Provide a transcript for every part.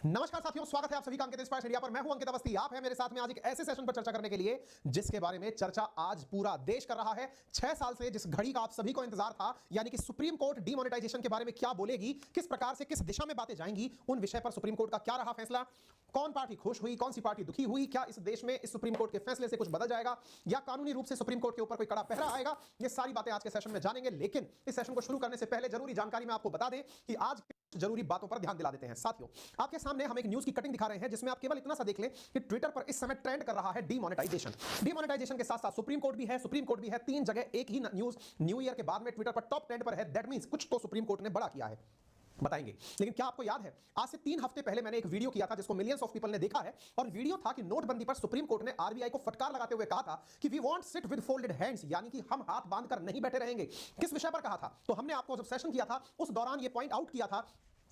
नमस्कार साथियों, स्वागत है आप सभी का अंकित इंस्पायर मीडिया पर। मैं हूं अंकित अवस्थी। आप हैं मेरे साथ में आज एक ऐसे सेशन पर चर्चा करने के लिए जिसके बारे में चर्चा आज पूरा देश कर रहा है। 6 साल से जिस घड़ी का आप सभी को इंतजार था, यानी कि सुप्रीम कोर्ट डीमोनेटाइजेशन के बारे में क्या बोलेगी, किस प्रकार से किस दिशा में बातें जाएंगी, उन विषय पर सुप्रीम कोर्ट का क्या रहा फैसला, कौन पार्टी खुश हुई, कौन सी पार्टी दुखी हुई, क्या इस देश में इस सुप्रीम कोर्ट के फैसले से कुछ बदल जाएगा या कानूनी रूप से सुप्रीम कोर्ट के ऊपर कोई कड़ा पहरा आएगा, ये सारी बातें आज के सेशन में जानेंगे। लेकिन इस सेशन को शुरू करने से पहले जरूरी जानकारी मैं आपको बता दें कि आज जरूरी बातों पर ध्यान दिला देते हैं। साथियों, आपके सामने हम एक न्यूज की कटिंग दिखा रहे हैं जिसमें आप केवल इतना सा देख लें कि ट्विटर पर इस समय ट्रेंड कर रहा है डीमोनेटाइजेशन। डीमोनेटाइजेशन के साथ साथ सुप्रीम कोर्ट भी है, 3 जगह एक ही न्यूज न्यू ईयर के बाद में ट्विटर पर टॉप ट्रेंड पर है। दैट मींस कुछ तो सुप्रीम कोर्ट ने बड़ा किया है, बताएंगे। लेकिन क्या आपको याद है, आज से 3 हफ्ते पहले मैंने एक वीडियो किया था जिसको मिलियंस ऑफ पीपल ने देखा है, और वीडियो था कि नोटबंदी पर सुप्रीम कोर्ट ने आरबीआई को फटकार लगाते हुए कहा था कि we won't sit with folded hands, यानी कि हम हाथ बांधकर नहीं बैठे रहेंगे। किस विषय पर कहा था? तो हमने आपको जब सेशन किया था उस दौरान यह पॉइंट आउट किया था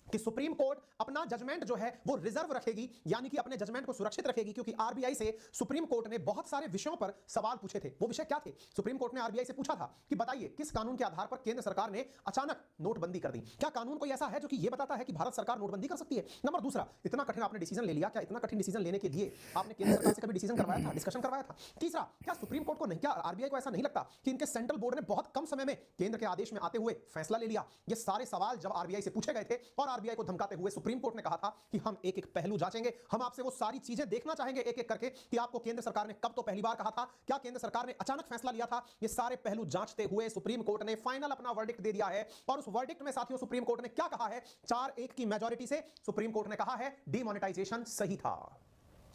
कि सुप्रीम कोर्ट अपना जजमेंट जो है वो रिजर्व रखेगी, यानी कि अपने जजमेंट को सुरक्षित रखेगी, क्योंकि आरबीआई से सुप्रीम कोर्ट ने बहुत सारे विषयों पर सवाल पूछे थे। वो विषय क्या थे? सुप्रीम कोर्ट ने आरबीआई से पूछा था कि बताइए किस कानून के आधार पर केंद्र सरकार ने अचानक नोटबंदी कर दी। क्या कानून कोई ऐसा है जो कि ये बताता है कि भारत सरकार नोटबंदी कर सकती है? नंबर दूसरा, इतना कठिन आपने डिसीजन ले लिया, क्या इतना कठिन डिसीजन लेने के लिए आपने केंद्र सरकार से कभी डिसीजन करवाया था, डिस्कशन करवाया था? तीसरा, क्या सुप्रीम कोर्ट को नहीं, क्या आरबीआई को ऐसा नहीं लगता कि इनके सेंट्रल बोर्ड ने बहुत कम समय में केंद्र के आदेश में आते हुए फैसला ले लिया? ये सारे सवाल जब आरबीआई से पूछे गए थे और आरबीआई को धमकाते हुए सुप्रीम कोर्ट ने कहा था कि हम एक एक पहलू जांचेंगे, हम आपसे वो सारी चीजें देखना चाहेंगे एक एक करके कि आपको केंद्र सरकार ने कब तो पहली बार कहा था, क्या केंद्र सरकार ने अचानक फैसला लिया था। ये सारे पहलू जांचते हुए सुप्रीम कोर्ट ने फाइनल अपना वर्डिक्ट दे दिया है। और उस वर्डिक्ट में साथियों सुप्रीम कोर्ट ने क्या कहा है? 4-1 की मेजॉरिटी से सुप्रीम कोर्ट ने कहा है डीमोनेटाइजेशन सही था।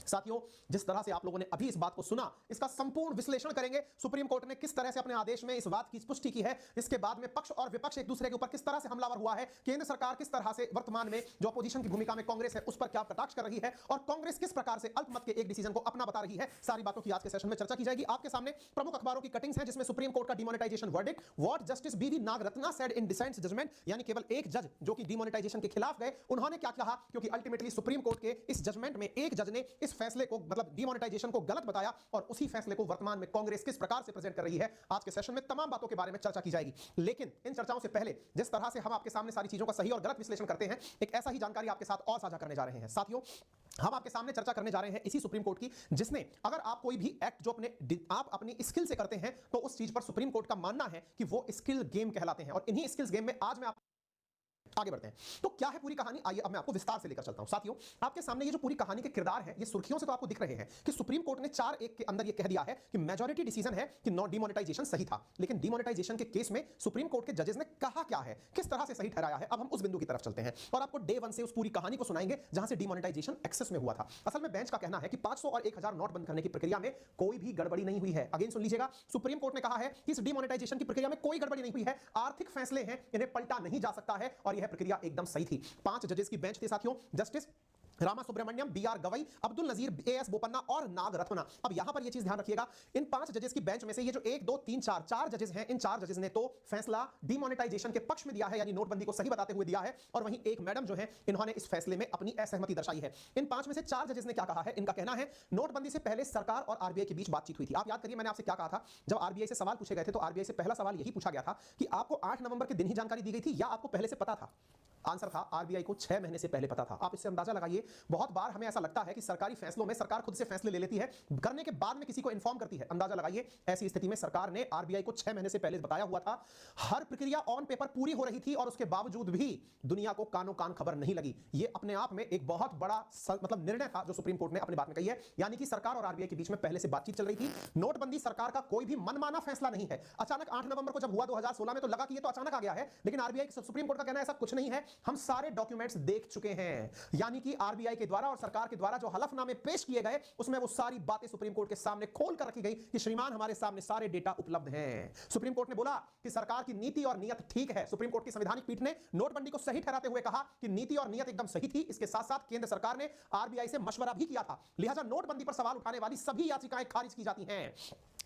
साथियों, जिस तरह से आप लोगों ने अभी इस बात को सुना, इसका संपूर्ण विश्लेषण करेंगे। सुप्रीम कोर्ट ने किस तरह से अपने आदेश में इस बात की पुष्टि की है, इसके बाद में पक्ष और विपक्ष एक दूसरे के ऊपर किस तरह से हमलावर हुआ है, केंद्र सरकार किस तरह से वर्तमान में जो अपोजिशन की भूमिका में कांग्रेस है उस पर क्या कटाक्ष कर रही है, और कांग्रेस किस प्रकार से अल्पमत के एक डिसीजन को अपना बता रही है, सारी बातों की आज के सेशन में चर्चा की जाएगी। आपके सामने प्रमुख अखबारों की कटिंग्स हैं जिसमें सुप्रीम कोर्ट का demonetisation verdict, what Justice BV Nagarathna said in dissent judgement, यानी केवल एक जज जो कि डीमोनेटाइजेशन के खिलाफ गए, उन्होंने क्या कहा, क्योंकि अल्टीमेटली सुप्रीम कोर्ट के इस जजमेंट में एक जज ने इस फैसले को मतलब डीमोनेटाइजेशन को गलत बताया, और उसी फैसले को वर्तमान में कांग्रेस किस प्रकार से प्रेजेंट कर रही है। आज के सेशन में तमाम बातों के बारे में चर्चा की जाएगी। लेकिन इन चर्चाओं से पहले जिस तरह से हम आपके सामने सारी चीजों का सही और गलत विश्लेषण करते हैं, एक ऐसा ही जानकारी आपके साथ और साझा करने जा रहे हैं। साथियों, हम आपके सामने चर्चा करने जा रहे हैं इसी सुप्रीम कोर्ट की, जिसने अगर आप कोई भी एक्ट जो आप अपनी स्किल से करते हैं तो उस चीज पर सुप्रीम कोर्ट का मानना है कि वो स्किल गेम कहलाते हैं। और इन्हीं स्किल्स गेम में आज मैं आगे बढ़ते हैं। तो क्या है पूरी कहानी, आइए अब मैं आपको विस्तार से लेकर चलता हूं। साथियों, आपके सामने ये जो पूरी कहानी के किरदार हैं, ये सुर्खियों से तो आपको दिख रहे हैं कि सुप्रीम कोर्ट ने 4-1 के अंदर ये कह दिया है कि मेजॉरिटी डिसीजन है कि नॉन डीमोनेटाइजेशन सही था। लेकिन डीमोनेटाइजेशन के केस में सुप्रीम कोर्ट के जजेस ने कहा क्या है, किस तरह से सही ठहराया है, अब हम उस बिंदु की तरफ चलते हैं और आपको डे 1 से उस पूरी कहानी को सुनाएंगे जहां से डीमोनेटाइजेशन एक्सेस में हुआ था। असल में बेंच का कहना है कि 500 और 1000 नोट बंद करने की प्रक्रिया में कोई भी गड़बड़ी नहीं हुई है। अगेन सुन लीजिएगा, सुप्रीम कोर्ट ने कहा है कि इस डीमोनेटाइजेशन की प्रक्रिया में कोई गड़बड़ी नहीं हुई है, आर्थिक फैसले हैं, इन्हें पलटा नहीं जा सकता है, और यह प्रक्रिया एकदम सही थी। 5 जजेस की बेंच थी साथियों, justice Rama Subramaniam, B R. Gavai, Abdul Nazeer, AS. Bopanna और नागरत्ना। अब यहां पर यह चीज ध्यान रखिएगा, इन 5 जजेस की बेंच में से ये जो 1 2 3 4 जजेस हैं, इन 4 जजेस ने तो फैसला डीमोनेटाइजेशन के पक्ष में दिया है, यानी नोटबंदी को सही बताते हुए दिया है, और वहीं एक मैडम जो है इन्होंने इस फैसले में अपनी असहमति दर्शाई है। इन 5 में से 4 जजेस ने क्या कहा है, इनका कहना है नोटबंदी से पहले सरकार और आरबीआई के बीच बातचीत हुई थी। आप याद करिए मैंने आपसे क्या कहा था, जब आरबीआई से सवाल पूछे गए थे तो आरबीआई से पहला सवाल यही पूछा गया था कि आपको 8 नवंबर के दिन ही जानकारी दी गई थी या आपको पहले से पता था? आंसर था आरबीआई को 6 महीने से पहले पता था। आप इससे अंदाजा लगाइए, बहुत बार हमें ऐसा लगता है कि सरकारी फैसलों में सरकार खुद से फैसले ले लेती है, करने के बाद में किसी को इन्फॉर्म करती है। अंदाजा लगाइए, ऐसी स्थिति में सरकार ने आरबीआई को 6 महीने से पहले बताया हुआ था। हर प्रक्रिया ऑन पेपर पूरी हो रही थी और उसके बावजूद भी दुनिया को कानों कान खबर नहीं लगी। यह अपने आप में एक बहुत बड़ा मतलब निर्णय था जो सुप्रीम कोर्ट ने अपनी बात में कही है, यानी कि सरकार और आरबीआई के बीच में पहले से बातचीत चल रही थी। नोटबंदी सरकार का कोई भी मनमाना फैसला नहीं है। अचानक 8 नवंबर को जब हुआ 2016 में तो लगा कि ये तो अचानक आ गया है, लेकिन आरबीआई सुप्रीम कोर्ट का कहना है ऐसा कुछ नहीं है, हम सारे डॉक्यूमेंट्स देख चुके हैं। यानी कि आरबीआई के द्वारा और सरकार के द्वारा जो हलफनामे पेश किए गए उसमें वो सारी बातें सुप्रीम कोर्ट के सामने खोल कर रखी गई कि श्रीमान हमारे सामने सारे डेटा उपलब्ध हैं। सुप्रीम कोर्ट ने बोला कि सरकार की नीति और नियत ठीक है। सुप्रीम कोर्ट की संवैधानिक पीठ ने नोटबंदी को सही ठहराते हुए कहा कि नीति और नियत एकदम सही थी। इसके साथ साथ केंद्र सरकार ने आरबीआई से मशवरा भी किया था, लिहाजा नोटबंदी पर सवाल उठाने वाली सभी याचिकाएं खारिज की जाती हैं।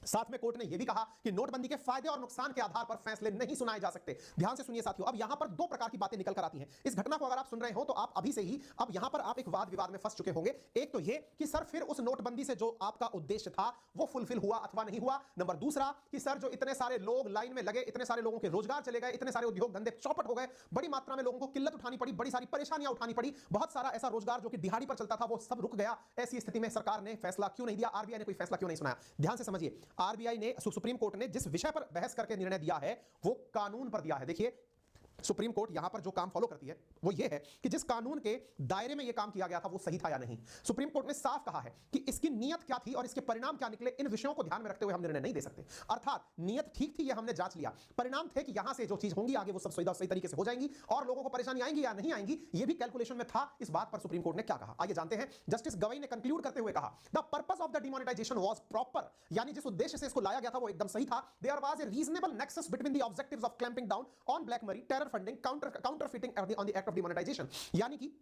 साथ में कोर्ट ने यह भी कहा कि नोटबंदी के फायदे और नुकसान के आधार पर फैसले नहीं सुनाए जा सकते। ध्यान से सुनिए साथियों, अब यहां पर दो प्रकार की बातें निकल कर आती हैं। इस घटना को अगर आप सुन रहे हो तो आप अभी से ही अब यहां पर आप एक वाद विवाद में फंस चुके होंगे। एक तो यह कि सर फिर उस नोटबंदी से जो आपका उद्देश्य था वो फुलफिल हुआ अथवा नहीं हुआ। नंबर दूसरा कि सर जो इतने सारे लोग लाइन में लगे, इतने सारे लोगों के रोजगार चले गए, इतने सारे उद्योग धंधे चौपट हो गए, बड़ी मात्रा में लोगों को किल्लत उठानी पड़ी, बड़ी सारी परेशानियां उठानी पड़ी, बहुत सारा ऐसा रोजगार जो कि दिहाड़ी पर चलता था वो सब रुक गया। ऐसी स्थिति में सरकार ने फैसला क्यों नहीं दिया, आरबीआई ने कोई फैसला क्यों नहीं सुनाया? ध्यान से समझिए, आरबीआई ने सुप्रीम कोर्ट ने जिस विषय पर बहस करके निर्णय दिया है वो कानून पर दिया है। देखिए सुप्रीम कोर्ट यहां पर जो काम फॉलो करती है वो ये है कि जिस कानून के दायरे में ये काम किया गया था वो सही था या नहीं। सुप्रीम कोर्ट ने साफ कहा है कि इसकी नीयत क्या थी और इसके परिणाम क्या निकले, इन विषयों को ध्यान में रखते हुए हम निर्णय नहीं दे सकते। अर्थात नीयत ठीक थी, ये हमने जांच लिया, परिणाम थे कि यहां से जो चीज होंगी आगे वो सब सही तरीके से हो जाएंगी और लोगों को परेशानी आएंगी या नहीं आएंगी, ये भी कैलकुलेशन में था। इस बात पर सुप्रीम कोर्ट ने क्या कहा आइए जानते हैं। जस्टिस गवई ने कंक्लूड करते हुए कहा, the purpose of the demonetisation was proper, यानी जिस उद्देश्य से इसको लाया गया था वो एकदम सही था। There was a reasonable nexus between the objectives of clamping down on black money, terror funding, counterfeiting on the act of demonetisation, यानी कि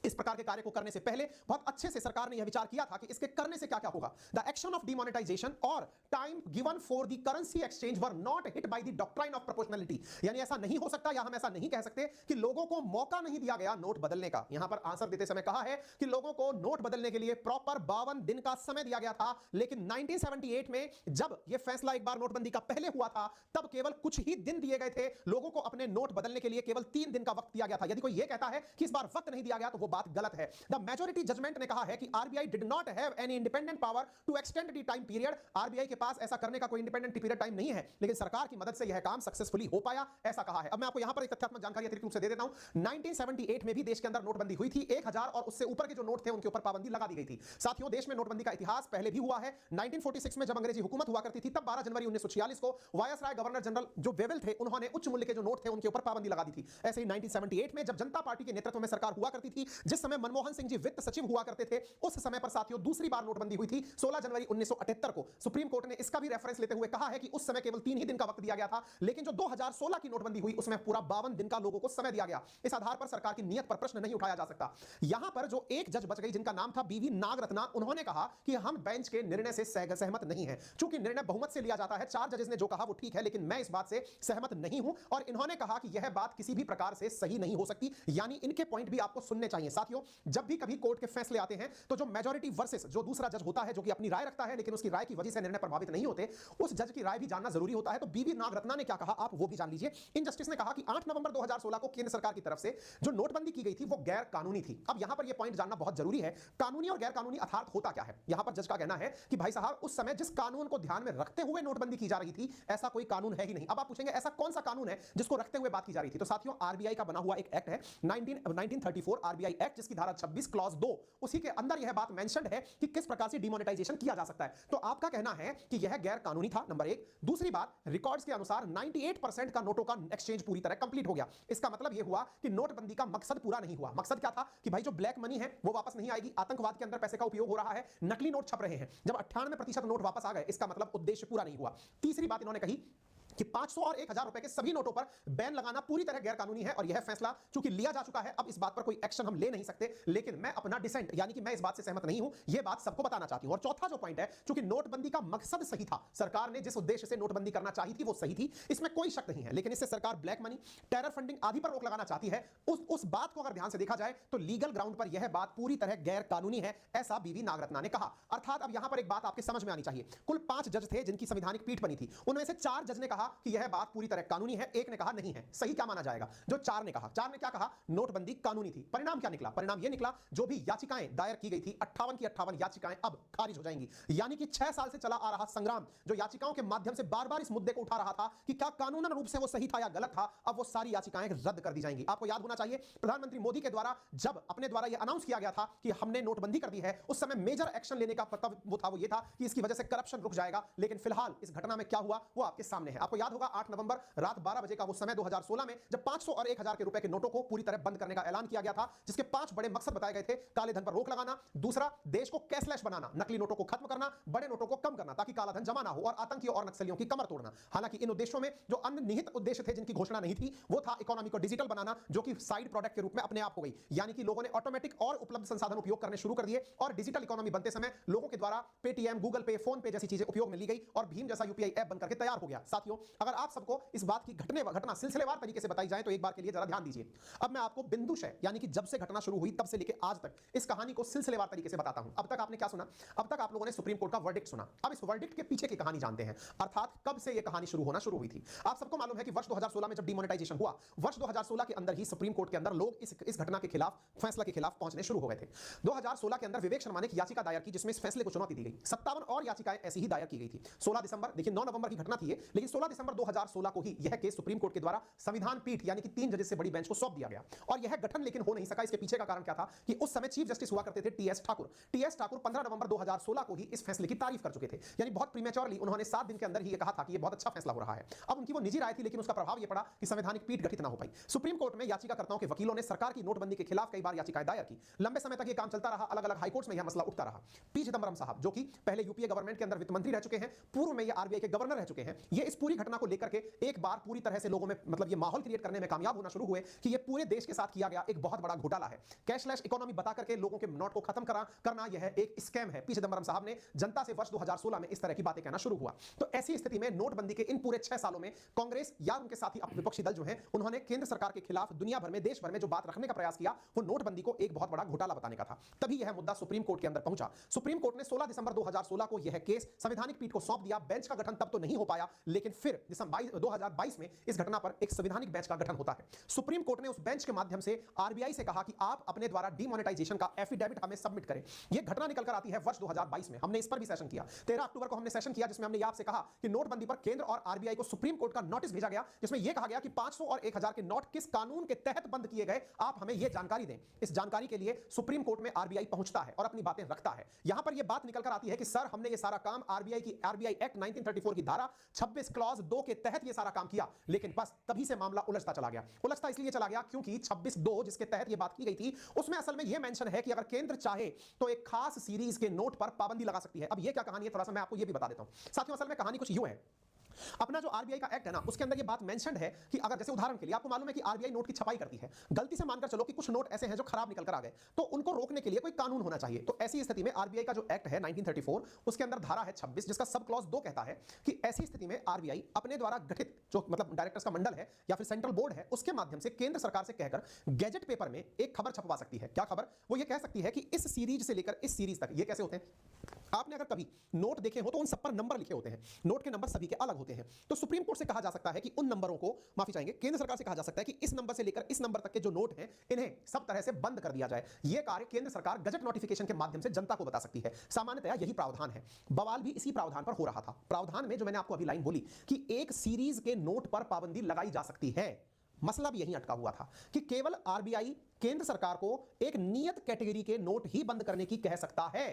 इस प्रकार के कार्य को करने से पहले बहुत अच्छे से सरकार ने यह विचार किया था कि इसके करने से क्या-क्या होगा। द एक्शन ऑफ डिमोनेटाइजेशन और time given for the currency exchange were not hit by the doctrine of proportionality, यानी ऐसा नहीं हो सकता या हम ऐसा नहीं कह सकते कि लोगों को मौका नहीं दिया गया नोट बदलने का। यहां पर आंसर देते समय कहा है कि लोगों को नोट बदलने के लिए प्रॉपर 52 दिन का समय दिया गया था, लेकिन 1978 में जब यह फैसला एक बार नोटबंदी का पहले हुआ था तब केवल कुछ ही दिन दिए गए थे लोगों को अपने नोट बदलने के लिए, केवल 3 दिन का वक्त दिया गया था। यदि कोई यह कहता है कि इस बार वक्त नहीं दिया गया तो वो बात गलत है। द मेजॉरिटी जजमेंट ने कहा है कि RBI did not have any independent power to extend the time period, RBI के पास ऐसा करने का कोई इंडिपेंडेंट पीरियड टाइम नहीं है, लेकिन सरकार की मदद से यह काम सक्सेसफुली हो पाया, ऐसा कहा है। अब मैं आपको यहां पर एक तथ्यात्मक जानकारी अतिरिक्त रूप से दे देता हूं। 1978 में भी देश के अंदर नोटबंदी हुई थी, 1000 और उससे ऊपर के जो नोट थे उनके ऊपर पाबंदी लगा दी गई थी। साथियों देश में नोटबंदी का इतिहास पहले भी हुआ है। 1946 में जब अंग्रेजी हुकूमत हुआ करती थी तब 12 जनवरी 1946 को वायसराय गवर्नर जनरल जो वेवेल थे उन्होंने उच्च मूल्य के जो नोट थे उनके ऊपर पाबंदी लगा दी थी। ऐसे ही 1978 में जब जनता पार्टी के नेतृत्व में सरकार हुआ करती थी, जिस समय मनमोहन सिंह जी वित्त सचिव हुआ करते थे, उस समय पर साथियों दूसरी बार नोटबंदी हुई थी 16 जनवरी 1978 को। सुप्रीम कोर्ट ने इसका भी रेफरेंस लेते हुए कहा है कि उस समय केवल 3 ही दिन का वक्त दिया गया था, लेकिन जो 2016 की नोटबंदी हुई उसमें पूरा 52 दिन का लोगों को समय दिया गया। इस आधार पर सरकार की नीयत पर प्रश्न नहीं उठाया जा सकता। यहां पर जो एक जज बच गई जिनका नाम था बीवी नागरत्ना, उन्होंने कहा कि हम बेंच के निर्णय से सहमत नहीं है। चूंकि निर्णय बहुमत से लिया जाता है, 4 जजेस ने जो कहा वो ठीक है, लेकिन मैं इस बात से सहमत नहीं हूं और इन्होंने कहा कि यह बात किसी भी प्रकार से सही नहीं हो सकती, यानी इनके पॉइंट भी आपको सुनने चाहिए। साथियों जब भी कभी कोर्ट के फैसले आते हैं तो जो मेजॉरिटी वर्सेस जो दूसरा जज होता है जो कि अपनी राय रखता है लेकिन उसकी राय की वजह से निर्णय प्रभावित नहीं होते, उस जज की राय भी जानना जरूरी होता है। तो बीवी नागरत्ना ने क्या कहा आप वो भी जान लीजिए। इन जस्टिस ने कहा कि 8 नवंबर 2016 को केंद्र सरकार की तरफ से जो नोटबंदी की गई थी वो गैर कानूनी थी। अब यहां पर यह पॉइंट जानना बहुत जरूरी है, कानूनी और गैर कानूनी अर्थात होता क्या है। यहां पर जज का कहना है कि भाई साहब उस समय जिस कानून को ध्यान में रखते हुए नोटबंदी की जा रही थी ऐसा कोई कानून है ही नहीं। अब आप पूछेंगे ऐसा कौन सा कानून है जिसको रखते हुए बात की जा रही थी, तो साथियों आरबीआई का बना हुआ एक एक्ट है 1934 आरबीआई एक्ट, जिसकी धारा 26 क्लॉज 2, उसी के अंदर यह बात मेंशन्ड है कि किस प्रकार से डिमोनेटाइजेशन किया जा सकता है। तो आपका कहना है कि यह गैर कानूनी था, नंबर 1। दूसरी बात, रिकॉर्ड्स के अनुसार 98% का नोटों का एक्सचेंज पूरी तरह कंप्लीट हो गया। इसका मतलब यह हुआ कि नोटबंदी का मकसद पूरा नहीं हुआ। मकसद क्या था कि भाई जो ब्लैक मनी है वो वापस नहीं आएगी, आतंकवाद के अंदर पैसे का उपयोग हो रहा है, नकली नोट छप रहे हैं। जब 98% नोट वापस आ गए इसका मतलब उद्देश्य पूरा नहीं हुआ। तीसरी बात इन्होंने कही कि 500 और 1000 रुपए के सभी नोटों पर बैन लगाना पूरी तरह गैर कानूनी है और यह फैसला चूंकि लिया जा चुका है अब इस बात पर कोई एक्शन हम ले नहीं सकते, लेकिन मैं अपना डिसेंट यानी कि मैं इस बात से सहमत नहीं हूं, यह बात सबको बताना चाहती हूं। और चौथा जो पॉइंट है, चूंकि नोटबंदी का मकसद सही था, सरकार ने जिस उद्देश्य से नोटबंदी करना चाही थी वो सही थी, इसमें कोई शक नहीं है, लेकिन इससे सरकार ब्लैक मनी, टेरर फंडिंग आदि पर रोक लगाना चाहती है। उस बात को अगर ध्यान से देखा जाए तो लीगल ग्राउंड पर यह बात पूरी तरह गैर कानूनी है, ऐसा बीवी नागरत्ना ने कहा। अर्थात अब यहां पर एक बात आपके समझ में आनी चाहिए, कुल 5 जज थे जिनकी संवैधानिक पीठ बनी थी, उनमें से 4 जज ने कहा कि यह बात पूरी तरह कानूनी है, एक ने कहा नहीं है। सही क्या माना जाएगा? जो 4 ने कहा, 4 ने क्या कहा? नोटबंदी कानूनी थी। परिणाम क्या निकला? परिणाम यह निकला जो भी याचिकाएं दायर की गई थी 58 की 58 याचिकाएं अब खारिज हो जाएंगी, यानी कि 6 साल से चला आ रहा संग्राम जो याचिकाओं के माध्यम से बार-बार इस मुद्दे को उठा रहा था कि क्या कानूनन रूप से वो सही था या गलत था, अब वो सारी याचिकाएं रद्द कर दी जाएंगी। आपको याद होना चाहिए प्रधानमंत्री मोदी के द्वारा जब अपने द्वारा यह अनाउंस किया गया था कि हमने नोटबंदी कर दी है, उस समय मेजर एक्शन लेने का वो ये था कि इसकी वजह से करप्शन रुक जाएगा, लेकिन फिलहाल इस घटना में क्या हुआ वो आपके सामने है। आपको आपको याद होगा 8 नवंबर रात 12 बजे का वो समय 2016 में जब 500 और 1000 के रुपए के नोटों को पूरी तरह बंद करने का ऐलान किया गया था, जिसके 5 बड़े मकसद बताए गए थे। काले धन पर रोक लगाना, दूसरा देश को कैशलेस बनाना, नकली नोटों को खत्म करना, बड़े नोटों को कम करना ताकि काला धन जमा ना हो, और आतंकियों और नक्सलियों की कमर तोड़ना। हालांकि इन उद्देश्यों में जो अन्य निहित उद्देश्य थे जिनकी घोषणा नहीं थी, वो था इकोनॉमी को डिजिटल बनाना, जो कि साइड प्रोडक्ट के रूप में अपने आप हो गई। यानी कि लोगों ने ऑटोमेटिक और उपलब्ध संसाधन उपयोग करने शुरू कर दिए, और डिजिटल इकोनॉमी बनते समय लोगों के द्वारा पेटीएम, गूगल पे, फोन पे जैसी चीजें उपयोग में ली गई और भीम जैसा यूपीआई ऐप बनकर के तैयार हो गया। साथियों, अगर आप सबको इस बात की घटना सिलसिलेवार तरीके से बताई जाए तो एक बार के लिए जरा ध्यान दीजिए। अब मैं आपको बिंदुशय यानी कि जब से घटना शुरू हुई तब से लेकर आज तक इस कहानी को सिलसिलेवार तरीके से बताता हूं। अब तक आपने क्या सुना? अब तक आप लोगों ने सुप्रीम कोर्ट का वर्डिक्ट सुना। अब इस वर्डिक्ट के पीछे की कहानी जानते हैं, अर्थात कब से यह कहानी शुरू हुई थी। आप सबको मालूम है कि वर्ष 2016 में जब डिमोनेटाइजेशन हुआ, वर्ष 2016 के अंदर ही सुप्रीम कोर्ट के अंदर लोग इस घटना के खिलाफ, फैसला के खिलाफ पहुंचने शुरू हो गए थे। 2016 के अंदर विवेक शर्मा ने एक याचिका दायर की जिसमें इस फैसले को चुनौती दी गई। 57 और याचिकाएं ऐसी ही दायर की गई थी। 16 दिसंबर, देखिए 9 नवंबर की घटना थी, लेकिन 16 दिसंबर 2016 को ही यह केस सुप्रीम कोर्ट के द्वारा संविधान पीठ यानी कि 3 जजेस से बड़ी बेंच को सौंप दिया गया। और यह गठन लेकिन हो नहीं सका। इसके पीछे का कारण क्या था कि उस समय चीफ जस्टिस हुआ करते थे टीएस ठाकुर। टीएस ठाकुर 15 नवंबर 2016 को ही इस फैसले की तारीफ कर चुके थे, यानी बहुत प्रीमेच्योरली उन्होंने 7 दिन के अंदर ही यह कहा था कि यह बहुत अच्छा फैसला हो रहा है। अब उनकी वो निजी राय थी, लेकिन उसका प्रभाव यह पड़ा कि संवैधानिक पीठ गठित ना हो पाई। सुप्रीम कोर्ट में याचिकाकर्ताओं के वकीलों ने सरकार की नोटबंदी के खिलाफ कई बार याचिकाएं दायर की। लंबे समय तक यह काम चलता रहा, अलग अलग हाईकोर्ट्स में यह मसला उठता रहा। पी चिदंबरम साहब, जो कि पहले यूपीए गवर्नमेंट के अंदर वित्त मंत्री रह चुके हैं, पूर्व में ये आरबीआई के गवर्नर रह चुके हैं, ये इस पूरी घटना को लेकर के एक बार पूरी तरह से लोगों में मतलब ये माहौल क्रिएट करने में कामयाब होना शुरू हुए कि ये पूरे देश के साथ किया गया एक बहुत बड़ा घोटाला है। कैशलेस इकोनॉमी बता करके लोगों के नोट को खत्म करना यह एक स्कैम है। पी चिदंबरम साहब ने जनता से वर्ष 2016 में इस तरह की बातें कहना शुरू हुआ। तो ऐसी स्थिति में नोटबंदी के इन पूरे 6 सालों में कांग्रेस या उनके साथी विपक्षी दल जो हैं, उन्होंने केंद्र सरकार के खिलाफ दुनिया भर में, देश भर में जो बात रखने का प्रयास किया वो नोटबंदी को एक बहुत बड़ा घोटाला बताने का था। तभी यह मुद्दा सुप्रीम कोर्ट के अंदर पहुंचा। सुप्रीम कोर्ट ने 16 दिसंबर 2016 को यह केस संवैधानिक पीठ को सौंप दिया। बेंच का गठन तब तो नहीं हो पाया, लेकिन फिर दिसंबर 2022 में इस घटना पर एक संवैधानिक बेंच का गठन होता है। सुप्रीम कोर्ट ने उस बेंच के माध्यम से आरबीआई से कहा कि आप अपने द्वारा डिमोनेटाइजेशन का एफिडेविट हमें सबमिट करें। यह घटना निकल कर आती है वर्ष 2022 में। हमने इस पर भी सेशन किया। 13 अक्टूबर को हमने सेशन किया जिसमें हमने आपसे कहा कि नोटबंदी पर केंद्र और आरबीआई को सुप्रीम कोर्ट का नोटिस भेजा गया, जिसमें यह कहा गया कि 500 और 1000 के नोट किस कानून के तहत बंद किए गए, आप हमें यह जानकारी दें। इस जानकारी के लिए सुप्रीम कोर्ट में आरबीआई पहुंचता है और अपनी बातें रखता है। यहां पर यह बात निकल कर आती है कि सर, हमने यह सारा काम आरबीआई एक्ट 1934 की धारा 26 क्लॉज 2 के तहत यह सारा काम किया, लेकिन बस तभी से मामला उलझता चला गया। उलझता इसलिए चला गया क्योंकि 26(2) जिसके तहत यह बात की गई थी, उसमें असल में यह मेंशन है कि अगर केंद्र चाहे तो एक खास सीरीज के नोट पर पाबंदी लगा सकती है। अब यह क्या कहानी है, थोड़ा सा मैं आपको यह भी बता देता हूं। साथियों, असल में कहानी कुछ यूं है। अपना जो आरबीआई का एक्ट है ना, उसके अंदर ये बात मेंशन्ड है कि अगर जैसे उदाहरण के लिए आपको मालूम है कि आरबीआई नोट की छपाई करती है, गलती से मानकर चलो कि कुछ नोट ऐसे हैं जो खराब निकल कर आ गए, तो उनको रोकने के लिए कोई कानून होना चाहिए। तो ऐसी स्थिति में आरबीआई का जो एक्ट है 1934, उसके अंदर धारा है 26 जिसका सब क्लॉज 2 कहता है कि ऐसी स्थिति में आरबीआई अपने द्वारा गठित जो मतलब डायरेक्टर्स का मंडल है या फिर सेंट्रल बोर्ड है, उसके माध्यम से केंद्र सरकार से कहकर गैजेट पेपर में एक खबर छपवा सकती है। क्या खबर? वो ये कह सकती है कि इस सीरीज से लेकर इस सीरीज तक, ये कैसे होते हैं, आपने अगर कभी नोट देखे हो तो उन सब पर नंबर लिखे होते हैं, नोट के नंबर सभी के अलग होते हैं। तो सुप्रीम कोर्ट से कहा जा सकता है कि उन नंबरों को, माफी चाहेंगे, केंद्र सरकार से कहा जा सकता है कि इस नंबर से लेकर इस नंबर तक के जो नोट हैं, इन्हें सब तरह से बंद कर दिया जाए। यह कार्य केंद्र सरकार गजट नोटिफिकेशन के माध्यम से जनता को बता सकती है। सामान्यतया यही प्रावधान है। बवाल भी इसी प्रावधान पर हो रहा था। प्रावधान में जो मैंने आपको अभी लाइन बोली कि एक सीरीज के नोट पर पाबंदी लगाई जा सकती है, मसला भी यहीं अटका हुआ था कि केवल आरबीआई केंद्र सरकार को एक नियत कैटेगरी के नोट ही बंद करने की कह सकता है।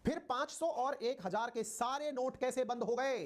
फिर 500 और 1000 के सारे नोट कैसे बंद हो गए?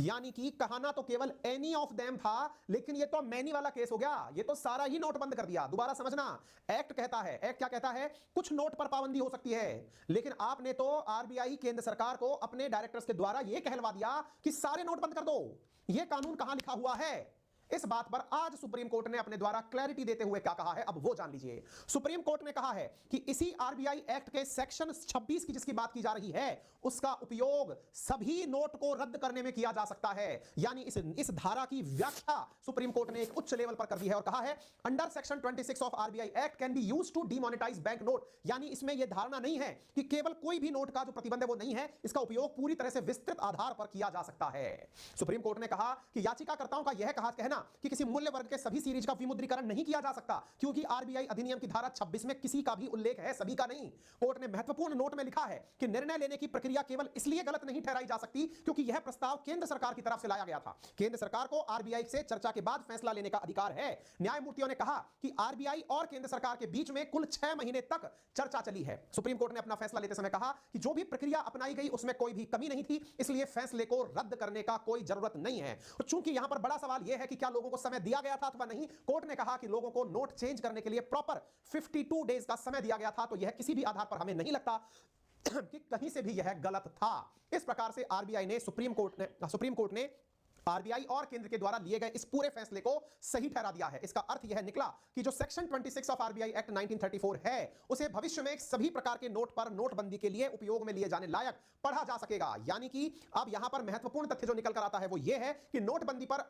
यानी कि कहना तो केवल एनी ऑफ देम था, लेकिन ये तो मैनी वाला केस हो गया। ये तो सारा ही नोट बंद कर दिया। दोबारा समझना, एक्ट कहता है, एक्ट क्या कहता है? कुछ नोट पर पाबंदी हो सकती है, लेकिन आपने तो आरबीआई केंद्र सरकार को अपने डायरेक्टर्स के द्वारा यह कहलवा दिया कि सारे नोट बंद कर दो। यह कानून कहां लिखा हुआ है? इस बात पर आज सुप्रीम कोर्ट ने अपने द्वारा क्लैरिटी देते हुए क्या कहा है, अब वो जान लीजिए। सुप्रीम कोर्ट ने कहा है कि इसी आरबीआई एक्ट के सेक्शन 26 की जिसकी बात की जा रही है, उसका उपयोग सभी नोट को रद्द करने में किया जा सकता है। यानी इस धारा की व्याख्या सुप्रीम कोर्ट ने एक उच्च लेवल पर कर दी है और कहा है under section 26 of RBI act can be used to demonetise bank note. यानी इसमें यह धारणा नहीं है कि केवल कोई भी नोट का जो प्रतिबंध है वो नहीं है, इसका उपयोग पूरी तरह से विस्तृत आधार पर किया जा सकता है। सुप्रीम कोर्ट ने कहा कि याचिकाकर्ताओं का यह कहना कि किसी मूल्य वर्ग के सभी सीरीज का विमुद्रीकरण नहीं किया जा सकता, क्योंकि आरबीआई अधिनियम की धारा 26 में किसी का भी उल्लेख है, सभी का नहीं। कोर्ट ने महत्वपूर्ण नोट में लिखा है कि निर्णय लेने की प्रक्रिया केवल इसलिए गलत नहीं ठहराई जा सकती क्योंकि यह प्रस्ताव केंद्र सरकार की तरफ से लाया गया था। केंद्र सरकार को आरबीआई से चर्चा के बाद फैसला लेने का अधिकार है। न्यायमूर्तियों ने कहा कि आरबीआई और केंद्र सरकार के बीच में कुल 6 महीने तक चर्चा चली है। सुप्रीम कोर्ट ने अपना फैसला लेते समय कहा कि जो भी प्रक्रिया अपनाई गई उसमें कोई भी कमी नहीं थी, इसलिए फैसले को रद्द करने का कोई जरूरत नहीं है। और चूंकि यहां पर बड़ा सवाल यह है कि क्या लोगों को समय दिया गया था अथवा नहीं, कोर्ट ने कहा कि लोगों को नोट चेंज करने के लिए प्रॉपर 52 डेज का समय दिया गया था, तो यह किसी भी आधार पर हमें नहीं लगता कि कहीं से भी यह गलत था। इस प्रकार से आरबीआई ने सुप्रीम कोर्ट ने आरबीआई और केंद्र के द्वारा लिए गए इस पूरे फैसले को सही ठहरा दिया है। इसका अर्थ यह निकला कि जो सेक्शन 26 ऑफ आरबीआई एक्ट 1934 है, उसे भविष्य में सभी प्रकार के नोट पर नोटबंदी के लिए उपयोग में लिए जाने लायक पढ़ा जा सकेगा। यानी कि अब यहां पर महत्वपूर्ण तथ्य जो निकल कर आता है वो यह है कि नोटबंदी पर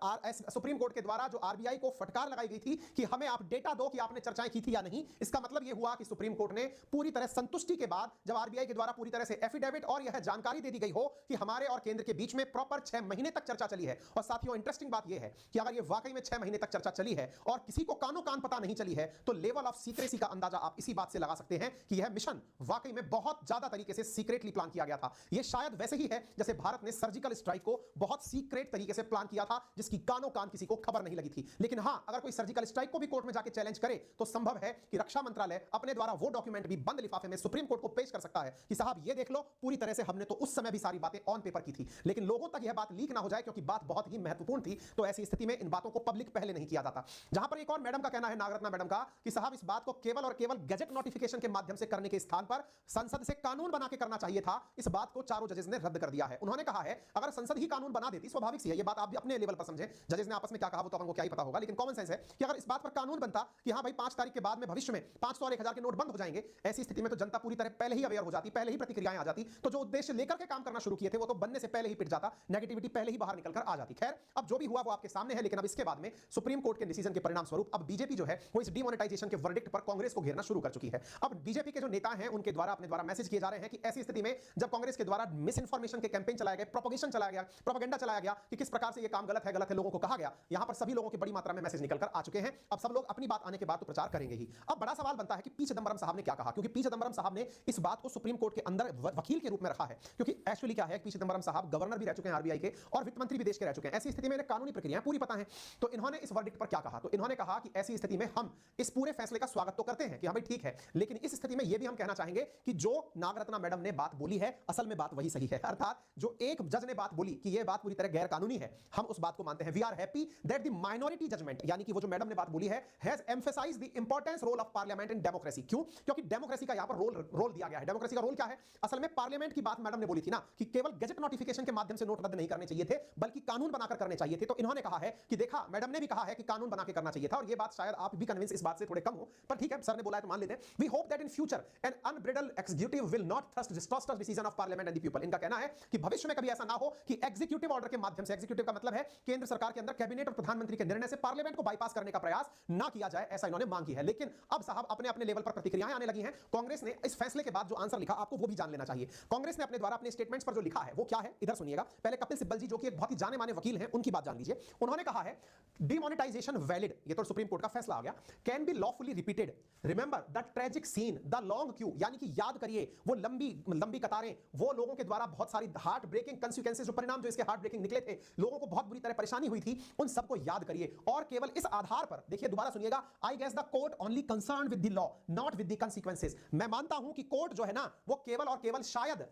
सुप्रीम कोर्ट के द्वारा जो आरबीआई को फटकार लगाई गई थी कि हमें आप डेटा दो कि आपने चर्चाएं की थी या नहीं, इसका मतलब यह हुआ कि सुप्रीम कोर्ट ने पूरी तरह संतुष्टि के बाद जब आरबीआई के द्वारा पूरी तरह से एफिडेविट और यह जानकारी दे दी गई हो कि हमारे और केंद्र के बीच में प्रॉपर 6 महीने तक चर्चा चली है। और साथियों, इंटरेस्टिंग बात यह है कि अगर यह वाकई में 6 महीने तक चर्चा चली है और किसी को कानो कान पता नहीं चली है, तो लेवल ऑफ सीक्रेसी का अंदाजा आप इसी बात से लगा सकते हैं कि यह मिशन वाकई में बहुत ज्यादा तरीके से सीक्रेटली प्लान किया गया था। यह शायद वैसे ही है जैसे भारत ने सर्जिकल स्ट्राइक को बहुत सीक्रेट तरीके से प्लान किया था, जिसकी कानो कान किसी को खबर नहीं लगी थी। लेकिन हां, अगर कोई सर्जिकल स्ट्राइक को भी कोर्ट में जाकर चैलेंज करे तो संभव है कि रक्षा मंत्रालय अपने द्वारा वो डॉक्यूमेंट भी बंद लिफाफे में सुप्रीम कोर्ट को पेश कर सकता है कि साहब ये देख लो, पूरी तरह से हमने तो उस समय भी सारी बातें ऑन पेपर की थी, लेकिन लोगों तक यह बात लीक ना हो जाए क्योंकि बात बहुत ही महत्वपूर्ण थी। तो ऐसी स्थिति में इन बातों को पब्लिक पहले नहीं किया जाता। जहां पर एक और मैडम का कहना है, नागरत्ना मैडम का, कि साहब इस बात को केवल और केवल गैजेट नोटिफिकेशन के माध्यम से करने के स्थान पर संसद से कानून बना के करना चाहिए था। इस बात को चारों जजेस ने रद्द कर दिया है। उन्होंने कहा है अगर संसद ही कानून बना देती, स्वाभाविक सी है, ये बात आप भी अपने लेवल पर समझे, जजेस ने आपस में क्या कहा वो तो हमको क्या ही पता होगा, लेकिन कॉमन सेंस है कि अगर इस बात पर कानून बनता कि हां भाई 5 तारीख के बाद में भविष्य में 500 और 1000 के नोट बंद हो जाएंगे, ऐसी स्थिति में तो जनता पूरी तरह पहले ही अवेयर हो जाती, पहले ही प्रतिक्रियाएं आ जाती, तो जो उद्देश्य लेकर के काम करना शुरू किए थे वो तो बनने से पहले ही पिट जाता, नेगेटिविटी पहले ही बाहर निकल कर आ जाती। खैर, अब जो भी हुआ वो आपके सामने है, लेकिन अब इसके बाद में सुप्रीम कोर्ट के डिसीजन के परिणाम स्वरूप अब बीजेपी जो है वो इस डिमोनेटाइजेशन के वर्डिक्ट पर कांग्रेस को घेरना शुरू कर चुकी है। अब बीजेपी के जो नेता हैं उनके द्वारा अपने द्वारा मैसेज किए जा रहे हैं कि ऐसी स्थिति में जब कांग्रेस के द्वारा मिस इंफॉर्मेशन के कैंपेन चलाया गया, प्रोपेगेशन चलाया गया, प्रोपेगेंडा चलाया गया कि किस प्रकार से ये काम गलत है लोगों को कहा गया, यहां पर सभी लोगों की बड़ी मात्रा में मैसेज निकल कर आ चुके हैं। अब सब लोग अपनी बात आने के बाद तो प्रचार करेंगे ही। अब बड़ा सवाल बनता है कि पी चिदंबरम साहब ने क्या कहा, क्योंकि पी चिदंबरम साहब ने इस बात को सुप्रीम कोर्ट के अंदर वकील के रूप में रखा है, क्योंकि एक्चुअली क्या है, पी चिदंबरम साहब गवर्नर भी रह चुके हैं आरबीआई के और वित्त मंत्री भी देश के रह चुके हैं। ऐसी स्थिति में इन्हें कानूनी प्रक्रियाएं पूरी पता है। तो इन्होंने इस वर्डिक्ट पर क्या कहा, तो इन्होंने कहा कि ऐसी स्थिति में हम इस पूरे फैसले का स्वागत तो करते हैं कि हाँ भाई ठीक है, लेकिन इस स्थिति में यह भी हम कहना चाहेंगे कि जो नागरत्ना मैडम ने बात बोली है असल में बात वही सही है। अर्थात जो एक जज ने बात बोली कि यह बात पूरी तरह गैर कानूनी है, हम उस बात को मानते हैं। We are happy that the minority judgement, यानी कि वो जो मैडम ने बात बोली है, has emphasised the importance role of parliament in democracy. क्यों? क्योंकि डेमोक्रेसी का यहां पर रोल दिया गया है। डेमोक्रेसी का रोल क्या है? असल में पार्लियामेंट की बात मैडम ने बोली थी ना कि केवल गैजेट नोटिफिकेशन के माध्यम से नोट रद्द नहीं करने चाहिए थे, बल्कि कानून बनाकर करने चाहिए थे। तो इन्होंने कहा है कि देखा, मैडम ने भी कहा है कि कानून बना के करना चाहिए था, और ये बात शायद आप भी कन्विंस इस बात से थोड़े कम हो, पर ठीक है, सर ने बोला है तो मान लेते हैं। We hope that in future an unbridled executive will not thrust distrust of decision of parliament and the people. इनका कहना है कि भविष्य में कभी ऐसा ना हो कि एग्जीक्यूटिव ऑर्डर के माध्यम से, एग्जीक्यूटिव का मतलब है केंद्र सरकार के अंदर कैबिनेट और प्रधानमंत्री के निर्णय से पार्लियामेंट को बाईपास करने का प्रयास ना किया जाए, ऐसा इन्होंने मांग की है। लेकिन अब साहब अपने अपने लेवल पर प्रतिक्रियाएं आने लगी हैं। कांग्रेस ने इस फैसले के बाद जो आंसर लिखा, आपको वो भी जान लेना चाहिए। कांग्रेस ने अपने द्वारा अपने स्टेटमेंट्स पर जो लिखा है वो क्या है, इधर सुनिएगा। पहले कपिल सिब्बल जी जो कि एक बहुत ही जाने माने वकील हैं, उनकी बात जान लीजिए। उन्होंने कहा है डिमोनेटाइजेशन वैलिड, ये तो सुप्रीम कोर्ट का फैसला आ गया, can be lawfully repeated, remember the tragic scene, the long queue, यानी कि याद करिए वो लंबी कतारें, वो लोगों के द्वारा बहुत सारी हार्ट ब्रेकिंग कंसिक्वेंसेस, जो परिणाम जो इसके हार्ट ब्रेकिंग निकले थे, लोगों को बहुत बुरी तरह परेशानी हुई थी, उन सबको याद करिए। और केवल इस आधार पर, देखिए दोबारा सुनिएगा, I guess the court only concern with the law not with the consequences. मैं मानता हूं कि कोर्ट जो है ना वो केवल और केवल शायद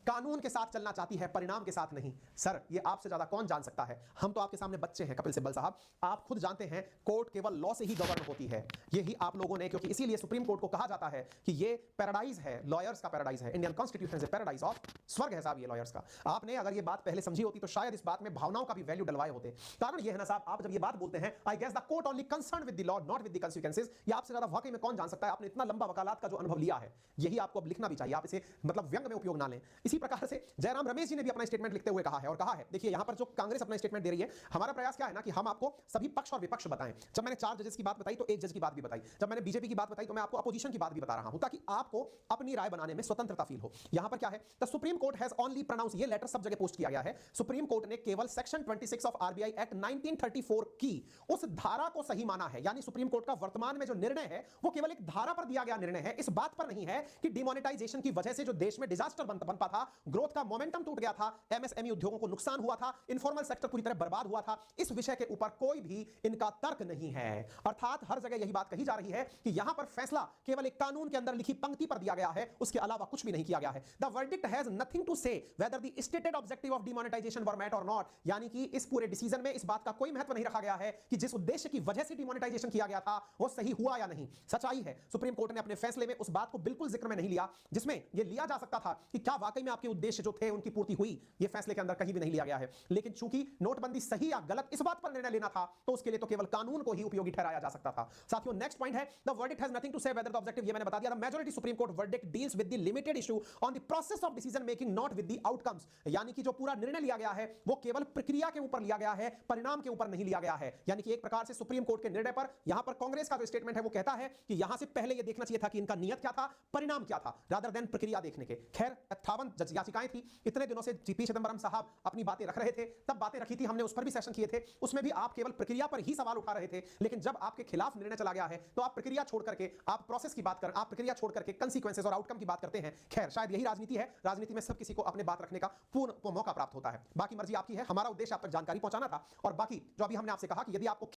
कानून के साथ चलना चाहती है, परिणाम के साथ नहीं। सर, ये आपसे ज्यादा कौन जान सकता है? हम तो आपके सामने बच्चे हैं कपिल सिब्बल साहब, आप खुद जानते हैं कोर्ट केवल लॉ से ही गवर्न होती है। यही आप लोगों ने, क्योंकि इसीलिए सुप्रीम कोर्ट को कहा जाता है कि ये पैराडाइज है, लॉयर्स का पैराडाइज है। Indian constitution is paradise of, स्वर्ग है साहब ये लॉयर्स का। आपने अगर ये बात पहले समझी होती तो शायद इस बात में भावनाओं का भी वैल्यू डलवाए होते। कारण ये है ना साहब, आप जब ये बात बोलते हैं I guess the court only concern with the law not with the consequences, ये आपसे ज्यादा वाकई में कौन जान सकता है? आपने इतना लंबा वकालत का जो अनुभव लिया है, यही आपको अब लिखना भी चाहिए। आप इसे मतलब व्यंग में उपयोग ना लें। इसी प्रकार से जयराम रमेश जी ने भी अपना स्टेटमेंट लिखते हुए कहा है और कहा है, देखिए यहां पर जो कांग्रेस अपना स्टेटमेंट दे रही है, हमारा प्रयास क्या है ना कि हम आपको सभी पक्ष और विपक्ष बताएं। जब मैंने 4 जजेस की बात बताई तो एक जज की बात भी बताई, जब मैंने बीजेपी की बात बताई तो मैं आपको अपोजिशन की बात भी बता रहा हूं, ताकि आपको अपनी राय बनाने में स्वतंत्रता फील हो। यहां पर क्या है, the supreme court has only pronounce, ये लेटर सब जगह पोस्ट किया गया है, सुप्रीम कोर्ट ने केवल सेक्शन 26 ऑफ आरबीआई एक्ट 1934 की उस धारा को सही माना है। यानी सुप्रीम कोर्ट का वर्तमान में जो निर्णय है वो केवल एक धारा पर दिया गया निर्णय है, इस बात पर नहीं है कि डिमोनेटाइजेशन की वजह से जो देश में डिजास्टर बनता था, ग्रोथ का मोमेंटम टूट गया था, एमएसएमई उद्योगों को नुकसान हुआ था, इन्फॉर्मल सेक्टर पूरी तरह बर्बाद हुआ था, इस विषय के ऊपर कोई भी इनका तर्क नहीं है। अर्थात हर जगह यही बात कही जा रही है कि यहां पर फैसला केवल एक कानून के अंदर लिखी पंक्ति पर दिया गया है, उसके अलावा कुछ भी नहीं किया गया है। The verdict has nothing to say whether the stated objective of demonetisation were met और नॉट, यानी कि इस पूरे डिसीजन में इस बात का कोई महत्व नहीं रखा गया है कि जिस उद्देश्य की वजह से डिमोनेटाइजेशन किया गया था वो सही हुआ या नहीं। सच्चाई है सुप्रीम कोर्ट ने अपने फैसले में उस बात को बिल्कुल जिक्र में नहीं लिया जिसमें यह लिया जा सकता था कि क्या वाकई में आपके उद्देश्य जो थे उनकी पूर्ति हुई, यह फैसले के अंदर कहीं भी नहीं लिया गया है। लेकिन चूंकि नोटबंदी सही या गलत इस बात पर निर्णय लेना था तो उसके लिए तो केवल कानून को ही उपयोगी ठहराया जा सकता था। साथियों नेक्स्ट पॉइंट है, the verdict has nothing to say whether the objective, ये मैंने बता दिया, the majority supreme court verdict deals with the limited issue on the process of decision making not with the outcomes, यानी कि जो पूरा निर्णय लिया गया है वो केवल प्रक्रिया के ऊपर लिया गया है, परिणाम के ऊपर नहीं लिया गया है। यानी कि एक प्रकार से सुप्रीम कोर्ट के निर्णय पर यहां पर कांग्रेस का जो स्टेटमेंट है वो कहता है कि यहां से पहले यह देखना चाहिए था कि इनका नियत क्या था, परिणाम क्या था, रादर देन प्रक्रिया देखने के। खैर 58 याचिकाएं थी, इतने दिनों से पी चिदंबरम साहब अपनी बातें रख रहे थे, तब बातें रखी थी, हमने उस पर भी सेशन किए थे, उसमें भी आप केवल प्रक्रिया पर ही सवाल उठा रहे थे। लेकिन जब आपके खिलाफ निर्णय चला गया है तो आप प्रक्रिया छोड़ करके, आप प्रोसेस की बात कर, आप प्रक्रिया छोड़ करके कंसीक्वेंसेस और आउटकम की बात करते हैं। खैर शायद यही राजनीति है, राजनीति में सब किसी को अपने बात रखने का पूर्ण मौका प्राप्त होता है। बाकी मर्जी आपकी है, हमारा उद्देश्य आप तक जानकारी पहुंचाना था। और बाकी जो अभी हमने आपसे कहा कि यदि आपको